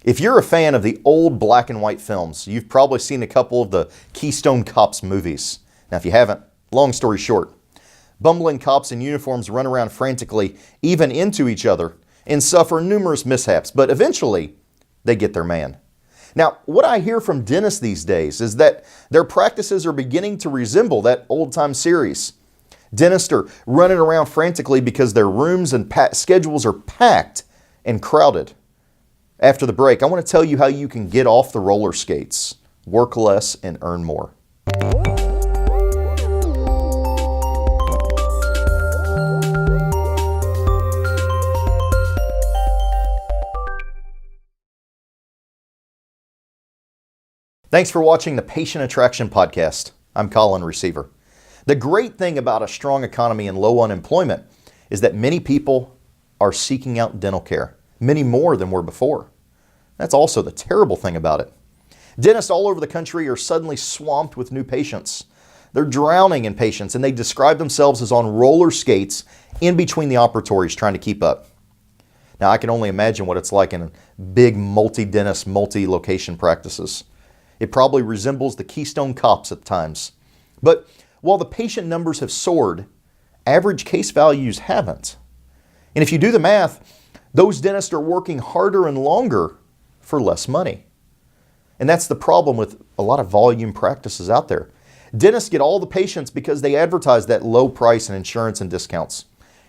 If you're a fan of the old black and white films, you've probably seen a couple of the Keystone Cops movies. Now, if you haven't, long story short, bumbling cops in uniforms run around frantically, even into each other, and suffer numerous mishaps, but eventually they get their man. Now, what I hear from dentists these days is that their practices are beginning to resemble that old-time series. Dentists are running around frantically because their rooms and schedules are packed and crowded. After the break, I want to tell you how you can get off the roller skates, work less, and earn more. Thanks for watching the Patient Attraction Podcast. I'm Colin, receiver. The great thing about a strong economy and low unemployment is that many people are seeking out dental care, many more than were before. That's also the terrible thing about it. Dentists all over the country are suddenly swamped with new patients. They're drowning in patients, and they describe themselves as on roller skates in between the operatories trying to keep up. Now, I can only imagine what it's like in big multi-dentist, multi-location practices. It probably resembles the Keystone Cops at times. But while the patient numbers have soared, average case values haven't. And if you do the math, those dentists are working harder and longer for less money. And that's the problem with a lot of volume practices out there. Dentists get all the patients because they advertise that low price and insurance and discounts.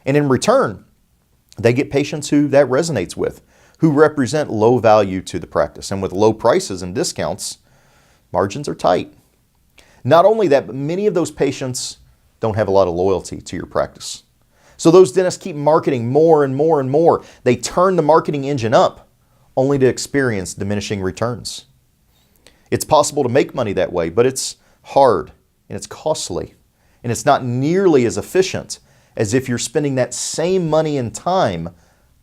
And in return, they get patients who that resonates with, who represent low value to the practice. And with low prices and discounts, margins are tight. Not only that, but many of those patients don't have a lot of loyalty to your practice. So those dentists keep marketing more and more and more. They turn the marketing engine up, only to experience diminishing returns. It's possible to make money that way, but it's hard and it's costly, and it's not nearly as efficient as if you're spending that same money and time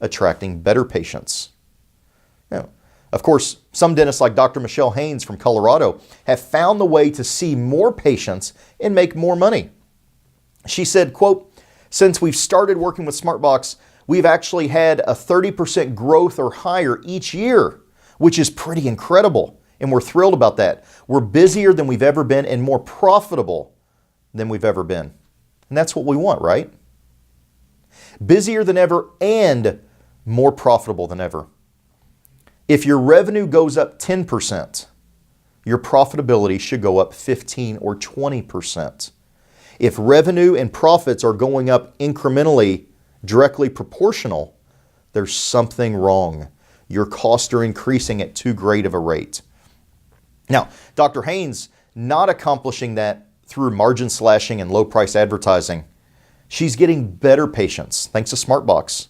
attracting better patients. Now, of course, some dentists like Dr. Michelle Haynes from Colorado have found the way to see more patients and make more money. She said, quote, "Since we've started working with SmartBox, we've actually had a 30% growth or higher each year, which is pretty incredible. And we're thrilled about that. We're busier than we've ever been and more profitable than we've ever been." And that's what we want, right? Busier than ever and more profitable than ever. If your revenue goes up 10%, your profitability should go up 15 or 20%. If revenue and profits are going up incrementally, directly proportional, there's something wrong. Your costs are increasing at too great of a rate. Now, Dr. Haynes not accomplishing that through margin slashing and low price advertising. She's getting better patients thanks to SmartBox,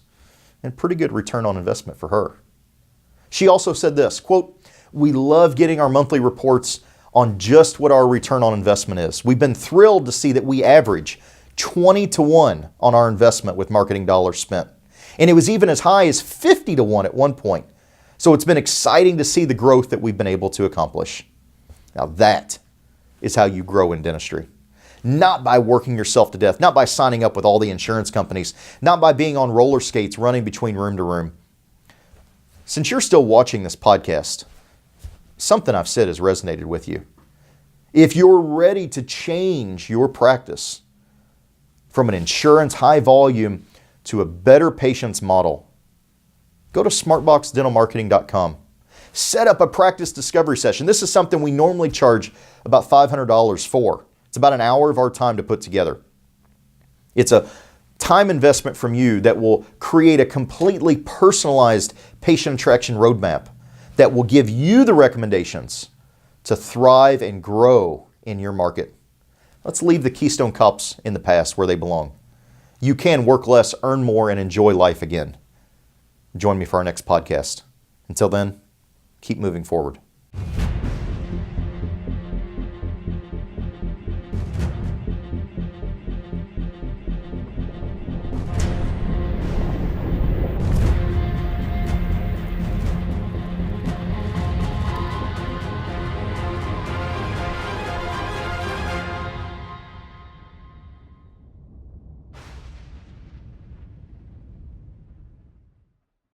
and pretty good return on investment for her. She also said this, quote, "We love getting our monthly reports on just what our return on investment is. We've been thrilled to see that we average 20 to 1 on our investment with marketing dollars spent. And it was even as high as 50 to 1 at one point. So it's been exciting to see the growth that we've been able to accomplish." Now that is how you grow in dentistry. Not by working yourself to death, not by signing up with all the insurance companies, not by being on roller skates running between room to room. Since you're still watching this podcast, something I've said has resonated with you. If you're ready to change your practice from an insurance high volume to a better patient's model, go to smartboxdentalmarketing.com. Set up a practice discovery session. This is something we normally charge about $500 for. It's about an hour of our time to put together. It's a time investment from you that will create a completely personalized patient attraction roadmap that will give you the recommendations to thrive and grow in your market. Let's leave the Keystone Cops in the past where they belong. You can work less, earn more, and enjoy life again. Join me for our next podcast. Until then, keep moving forward.